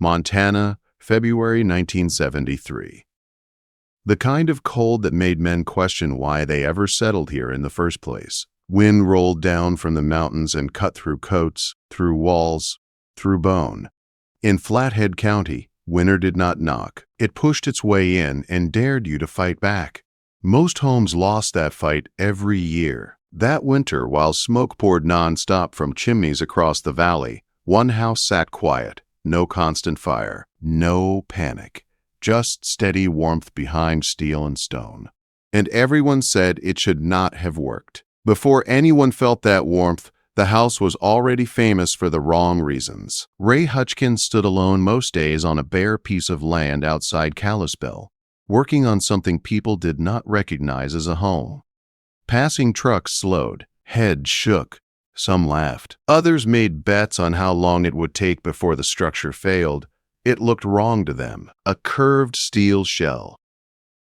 Montana, February 1973. The kind of cold that made men question why they ever settled here in the first place. Wind rolled down from the mountains and cut through coats, through walls, through bone. In Flathead County, winter did not knock. It pushed its way in and dared you to fight back. Most homes lost that fight every year. That winter, while smoke poured nonstop from chimneys across the valley, one house sat quiet. No constant fire, no panic, just steady warmth behind steel and stone. And everyone said it should not have worked. Before anyone felt that warmth, the house was already famous for the wrong reasons. Ray Hutchkins stood alone most days on a bare piece of land outside Kalispell, working on something people did not recognize as a home. Passing trucks slowed, heads shook. Some laughed. Others made bets on how long it would take before the structure failed. It looked wrong to them, a curved steel shell,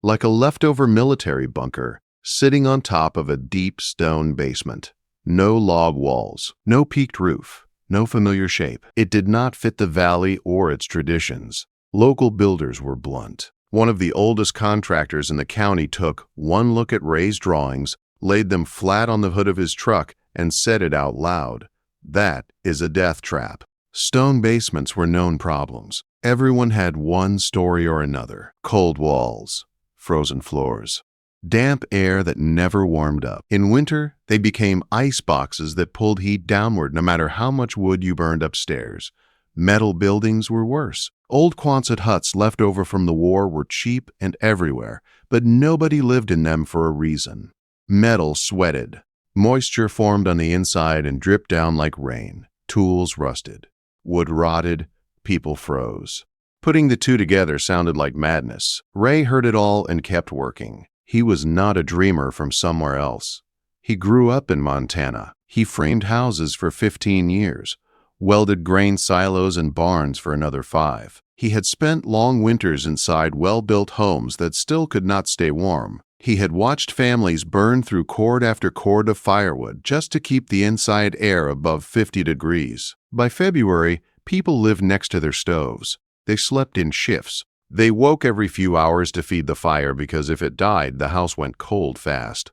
like a leftover military bunker, sitting on top of a deep stone basement. No log walls, no peaked roof, no familiar shape. It did not fit the valley or its traditions. Local builders were blunt. One of the oldest contractors in the county took one look at Ray's drawings, laid them flat on the hood of his truck, and said it out loud. That is a death trap. Stone basements were known problems. Everyone had one story or another. Cold walls, frozen floors, damp air that never warmed up. In winter, they became ice boxes that pulled heat downward no matter how much wood you burned upstairs. Metal buildings were worse. Old Quonset huts left over from the war were cheap and everywhere, but nobody lived in them for a reason. Metal sweated. Moisture formed on the inside and dripped down like rain. Tools rusted. Wood rotted. People froze. Putting the two together sounded like madness. Ray heard it all and kept working. He was not a dreamer from somewhere else. He grew up in Montana. He framed houses for 15 years, welded grain silos and barns for another 5. He had spent long winters inside well-built homes that still could not stay warm. He had watched families burn through cord after cord of firewood just to keep the inside air above 50 degrees. By February, people lived next to their stoves. They slept in shifts. They woke every few hours to feed the fire because if it died, the house went cold fast.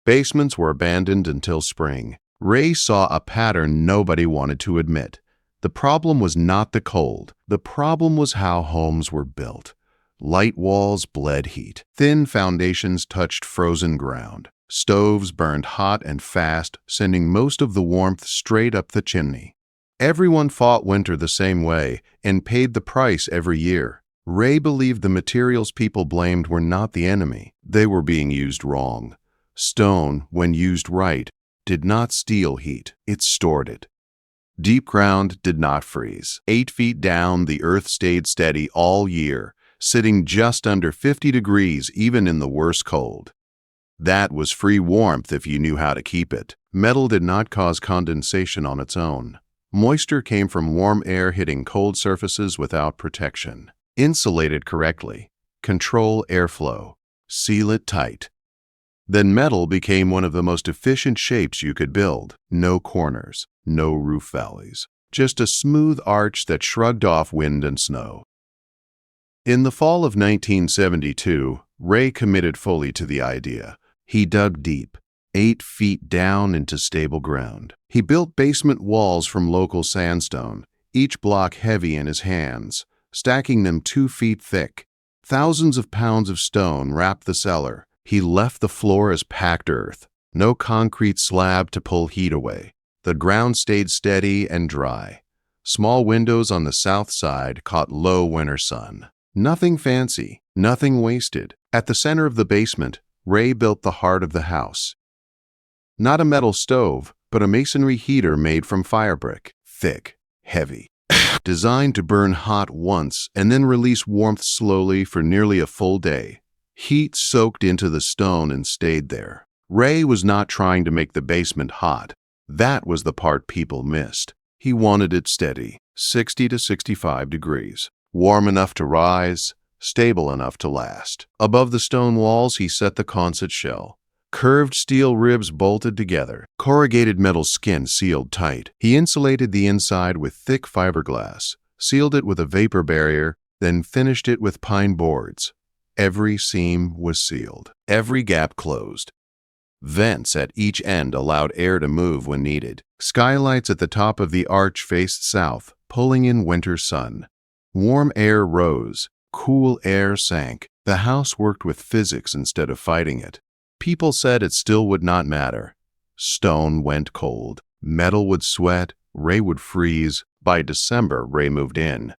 Basements were abandoned until spring. Ray saw a pattern nobody wanted to admit. The problem was not the cold. The problem was how homes were built. Light walls bled heat. Thin foundations touched frozen ground. Stoves burned hot and fast, sending most of the warmth straight up the chimney. Everyone fought winter the same way and paid the price every year. Ray believed the materials people blamed were not the enemy. They were being used wrong. Stone, when used right, did not steal heat. It stored it. Deep ground did not freeze. 8 feet down, the earth stayed steady all year, sitting just under 50 degrees even in the worst cold. That was free warmth if you knew how to keep it. Metal did not cause condensation on its own. Moisture came from warm air hitting cold surfaces without protection. Insulate it correctly. Control airflow. Seal it tight. Then metal became one of the most efficient shapes you could build. No corners, no roof valleys. Just a smooth arch that shrugged off wind and snow. In the fall of 1972, Ray committed fully to the idea. He dug deep, 8 feet down into stable ground. He built basement walls from local sandstone, each block heavy in his hands, stacking them 2 feet thick. Thousands of pounds of stone wrapped the cellar. He left the floor as packed earth. No concrete slab to pull heat away. The ground stayed steady and dry. Small windows on the south side caught low winter sun. Nothing fancy, nothing wasted. At the center of the basement, Ray built the heart of the house. Not a metal stove, but a masonry heater made from fire brick. Thick, heavy. Designed to burn hot once and then release warmth slowly for nearly a full day. Heat soaked into the stone and stayed there. Ray was not trying to make the basement hot. That was the part people missed. He wanted it steady, 60 to 65 degrees. Warm enough to rise, stable enough to last. Above the stone walls, he set the Quonset shell. Curved steel ribs bolted together, corrugated metal skin sealed tight. He insulated the inside with thick fiberglass, sealed it with a vapor barrier, then finished it with pine boards. Every seam was sealed, every gap closed. Vents at each end allowed air to move when needed. Skylights at the top of the arch faced south, pulling in winter sun. Warm air rose, cool air sank. The house worked with physics instead of fighting it. People said it still would not matter. Stone went cold. Metal would sweat. Ray would freeze. By December, Ray moved in.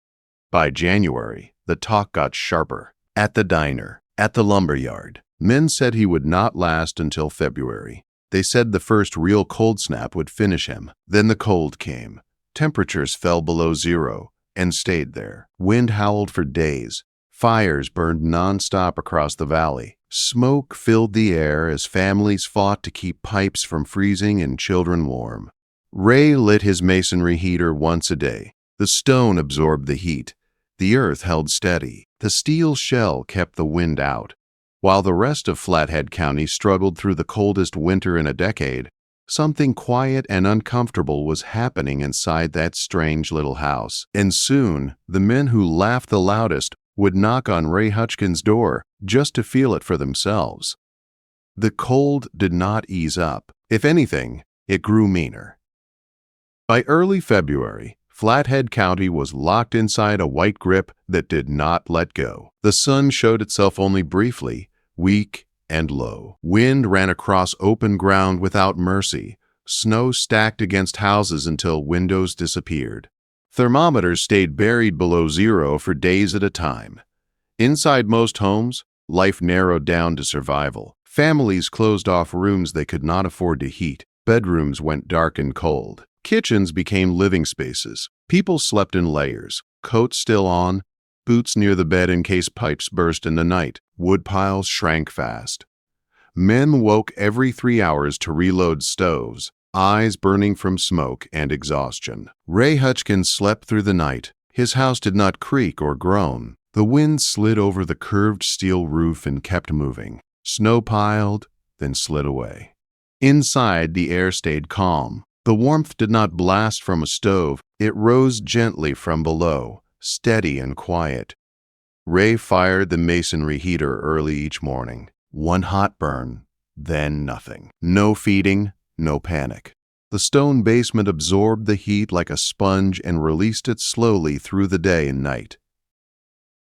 By January, the talk got sharper. At the diner, at the lumberyard, men said he would not last until February. They said the first real cold snap would finish him. Then the cold came. Temperatures fell below zero and stayed there. Wind howled for days. Fires burned nonstop across the valley. Smoke filled the air as families fought to keep pipes from freezing and children warm. Ray lit his masonry heater once a day. The stone absorbed the heat. The earth held steady. The steel shell kept the wind out. While the rest of Flathead County struggled through the coldest winter in a decade, something quiet and uncomfortable was happening inside that strange little house. And soon, the men who laughed the loudest would knock on Ray Hutchkins' door just to feel it for themselves. The cold did not ease up. If anything, it grew meaner. By early February, Flathead County was locked inside a white grip that did not let go. The sun showed itself only briefly, weak and low. Wind ran across open ground without mercy. Snow stacked against houses until windows disappeared. Thermometers stayed buried below zero for days at a time. Inside most homes, life narrowed down to survival. Families closed off rooms they could not afford to heat. Bedrooms went dark and cold. Kitchens became living spaces. People slept in layers, coats still on, boots near the bed in case pipes burst in the night. Wood piles shrank fast. Men woke every 3 hours to reload stoves, eyes burning from smoke and exhaustion. Ray Hutchkins slept through the night. His house did not creak or groan. The wind slid over the curved steel roof and kept moving. Snow piled, then slid away. Inside, the air stayed calm. The warmth did not blast from a stove. It rose gently from below, steady and quiet. Ray fired the masonry heater early each morning. One hot burn, then nothing. No feeding, no panic. The stone basement absorbed the heat like a sponge and released it slowly through the day and night.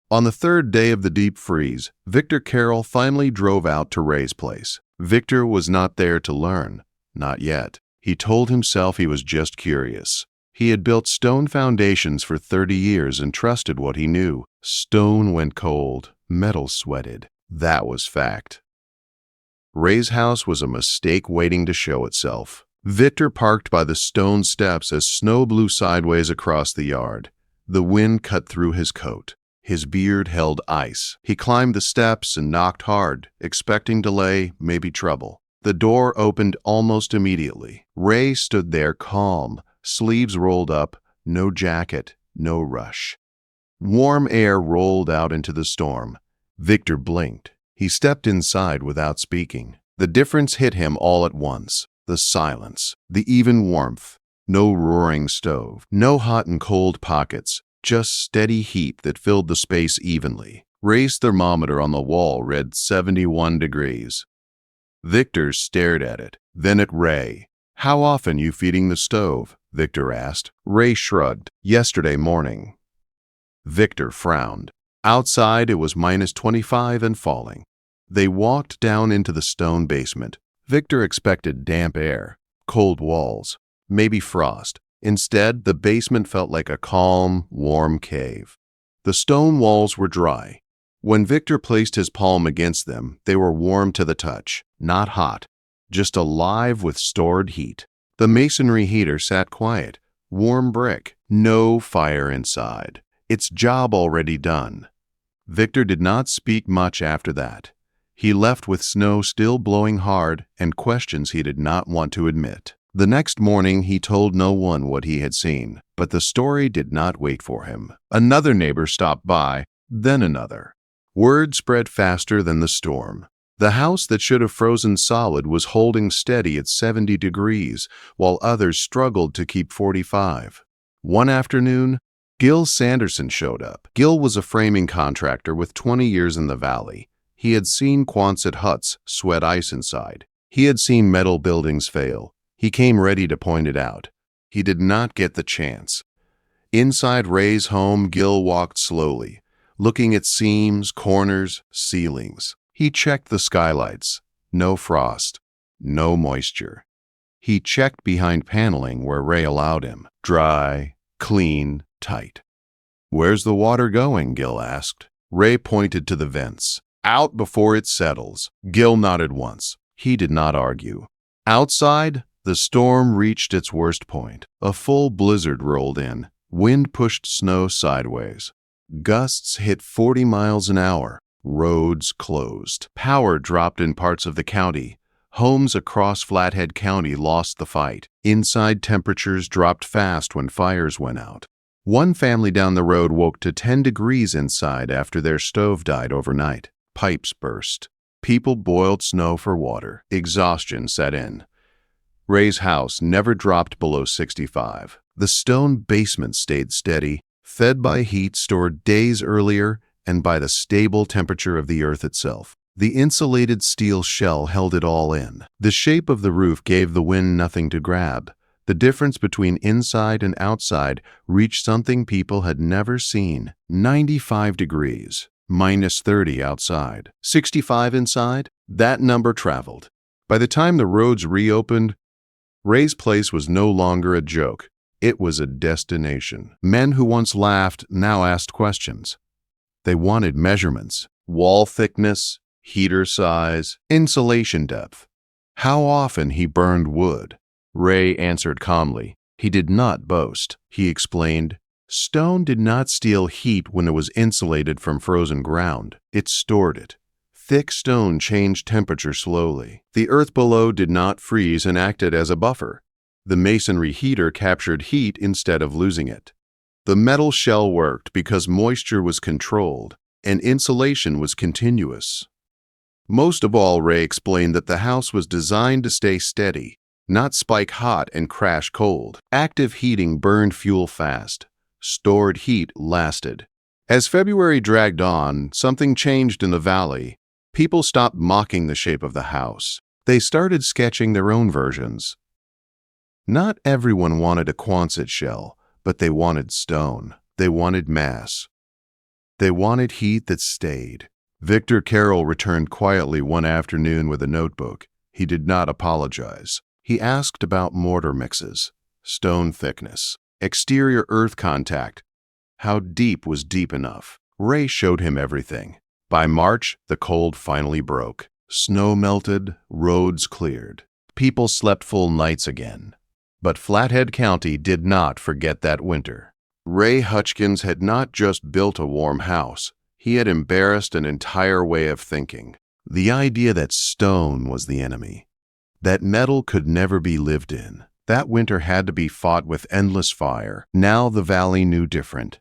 On the third day of the deep freeze, Victor Carroll finally drove out to Ray's place. Victor was not there to learn. Not yet. He told himself he was just curious. He had built stone foundations for 30 years and trusted what he knew. Stone went cold. Metal sweated. That was fact. Ray's house was a mistake waiting to show itself. Victor parked by the stone steps as snow blew sideways across the yard. The wind cut through his coat. His beard held ice. He climbed the steps and knocked hard, expecting delay, maybe trouble. The door opened almost immediately. Ray stood there calm, sleeves rolled up, no jacket, no rush. Warm air rolled out into the storm. Victor blinked. He stepped inside without speaking. The difference hit him all at once. The silence, the even warmth. No roaring stove, no hot and cold pockets, just steady heat that filled the space evenly. Ray's thermometer on the wall read 71 degrees. Victor stared at it, then at Ray. "How often you feeding the stove?" Victor asked. Ray shrugged. "Yesterday morning." Victor frowned. Outside, it was -25 and falling. They walked down into the stone basement. Victor expected damp air, cold walls, maybe frost. Instead, the basement felt like a calm, warm cave. The stone walls were dry. When Victor placed his palm against them, they were warm to the touch, not hot, just alive with stored heat. The masonry heater sat quiet, warm brick, no fire inside. Its job already done. Victor did not speak much after that. He left with snow still blowing hard and questions he did not want to admit. The next morning, he told no one what he had seen, but the story did not wait for him. Another neighbor stopped by, then another. Word spread faster than the storm. The house that should have frozen solid was holding steady at 70 degrees, while others struggled to keep 45. One afternoon, Gil Sanderson showed up. Gil was a framing contractor with 20 years in the valley. He had seen Quonset huts sweat ice inside. He had seen metal buildings fail. He came ready to point it out. He did not get the chance. Inside Ray's home, Gil walked slowly, looking at seams, corners, ceilings. He checked the skylights. No frost. No moisture. He checked behind paneling where Ray allowed him. Dry, clean, tight. "Where's the water going?" Gil asked. Ray pointed to the vents. "Out before it settles." Gil nodded once. He did not argue. Outside, the storm reached its worst point. A full blizzard rolled in. Wind pushed snow sideways. Gusts hit 40 miles an hour. Roads closed. Power dropped in parts of the county. Homes across Flathead County lost the fight. Inside temperatures dropped fast when fires went out. One family down the road woke to 10 degrees inside after their stove died overnight. Pipes burst. People boiled snow for water. Exhaustion set in. Ray's house never dropped below 65. The stone basement stayed steady, fed by heat stored days earlier and by the stable temperature of the earth itself. The insulated steel shell held it all in. The shape of the roof gave the wind nothing to grab. The difference between inside and outside reached something people had never seen. 95 degrees, minus 30 outside. 65 inside? That number traveled. By the time the roads reopened, Ray's place was no longer a joke. It was a destination. Men who once laughed now asked questions. They wanted measurements, wall thickness, heater size, insulation depth. How often he burned wood. Ray answered calmly. He did not boast. He explained, "Stone did not steal heat when it was insulated from frozen ground. It stored it. Thick stone changed temperature slowly. The earth below did not freeze and acted as a buffer. The masonry heater captured heat instead of losing it. The metal shell worked because moisture was controlled and insulation was continuous." Most of all, Ray explained that the house was designed to stay steady, not spike hot and crash cold. Active heating burned fuel fast. Stored heat lasted. As February dragged on, something changed in the valley. People stopped mocking the shape of the house. They started sketching their own versions. Not everyone wanted a Quonset shell, but they wanted stone. They wanted mass. They wanted heat that stayed. Victor Carroll returned quietly one afternoon with a notebook. He did not apologize. He asked about mortar mixes, stone thickness, exterior earth contact. How deep was deep enough? Ray showed him everything. By March, the cold finally broke. Snow melted, roads cleared. People slept full nights again. But Flathead County did not forget that winter. Ray Hutchkins had not just built a warm house. He had embarrassed an entire way of thinking. The idea that stone was the enemy. That metal could never be lived in. That winter had to be fought with endless fire. Now the valley knew different.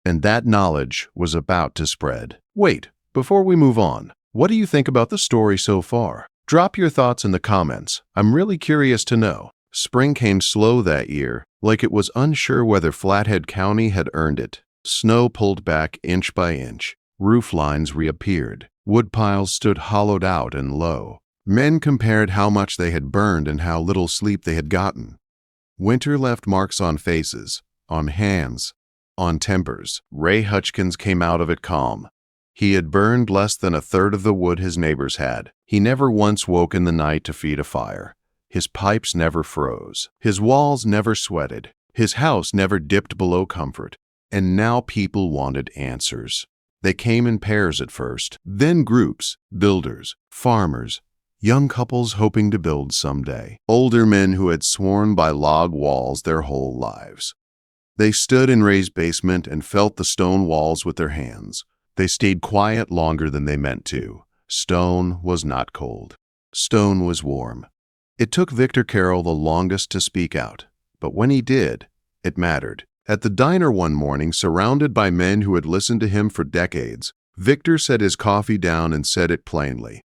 And that knowledge was about to spread. Wait, before we move on, what do you think about the story so far? Drop your thoughts in the comments. I'm really curious to know. Spring came slow that year, like it was unsure whether Flathead County had earned it. Snow pulled back inch by inch. Roof lines reappeared. Wood piles stood hollowed out and low. Men compared how much they had burned and how little sleep they had gotten. Winter left marks on faces, on hands, on tempers. Ray Hutchkins came out of it calm. He had burned less than a third of the wood his neighbors had. He never once woke in the night to feed a fire. His pipes never froze. His walls never sweated. His house never dipped below comfort. And now people wanted answers. They came in pairs at first, then groups, builders, farmers, young couples hoping to build someday, older men who had sworn by log walls their whole lives. They stood in Ray's basement and felt the stone walls with their hands. They stayed quiet longer than they meant to. Stone was not cold. Stone was warm. It took Victor Carroll the longest to speak out, but when he did, it mattered. At the diner one morning, surrounded by men who had listened to him for decades, Victor set his coffee down and said it plainly.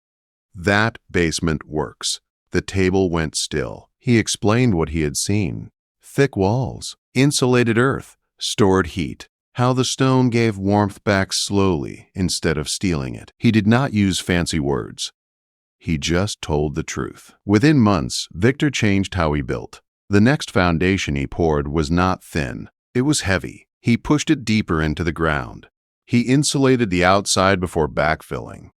That basement works. The table went still. He explained what he had seen. Thick walls, insulated earth, stored heat. how the stone gave warmth back slowly instead of stealing it. He did not use fancy words. He just told the truth. Within months, Victor changed how he built. The next foundation he poured was not thin. It was heavy. He pushed it deeper into the ground. He insulated the outside before backfilling.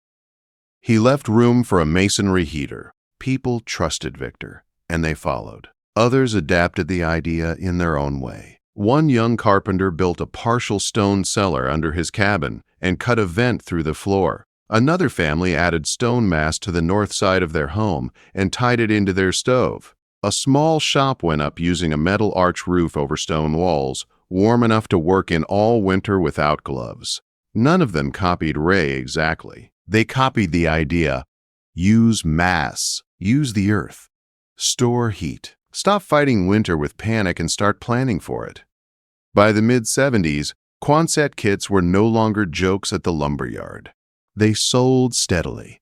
He left room for a masonry heater. People trusted Victor, and they followed. Others adapted the idea in their own way. One young carpenter built a partial stone cellar under his cabin and cut a vent through the floor. Another family added stone mass to the north side of their home and tied it into their stove. A small shop went up using a metal arch roof over stone walls, warm enough to work in all winter without gloves. None of them copied Ray exactly. They copied the idea: use mass, use the earth, store heat. Stop fighting winter with panic and start planning for it. By the mid-70s, Quonset kits were no longer jokes at the lumberyard. They sold steadily.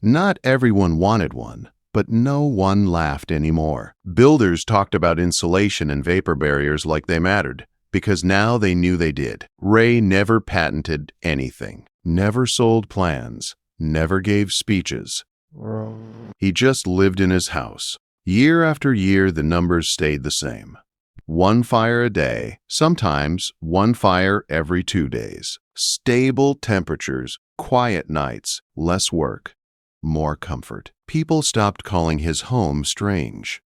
Not everyone wanted one, but no one laughed anymore. Builders talked about insulation and vapor barriers like they mattered, because now they knew they did. Ray never patented anything, never sold plans, never gave speeches. He just lived in his house. Year after year, the numbers stayed the same. One fire a day, sometimes one fire every 2 days. Stable temperatures, quiet nights, less work, more comfort. People stopped calling his home strange.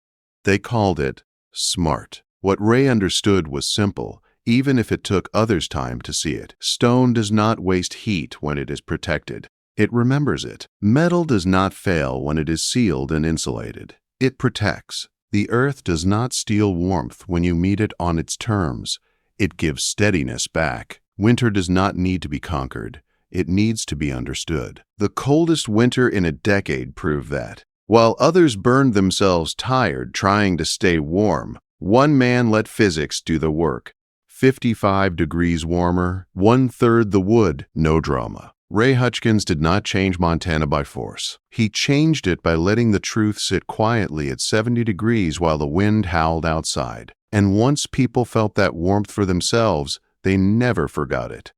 They called it smart. What Ray understood was simple, even if it took others time to see it. Stone does not waste heat when it is protected. It remembers it. Metal does not fail when it is sealed and insulated. It protects. The earth does not steal warmth when you meet it on its terms. It gives steadiness back. Winter does not need to be conquered. It needs to be understood. The coldest winter in a decade proved that. While others burned themselves tired trying to stay warm, one man let physics do the work. 55 degrees warmer, 1/3 the wood, no drama. Ray Hutchkins did not change Montana by force. He changed it by letting the truth sit quietly at 70 degrees while the wind howled outside. And once people felt that warmth for themselves, they never forgot it.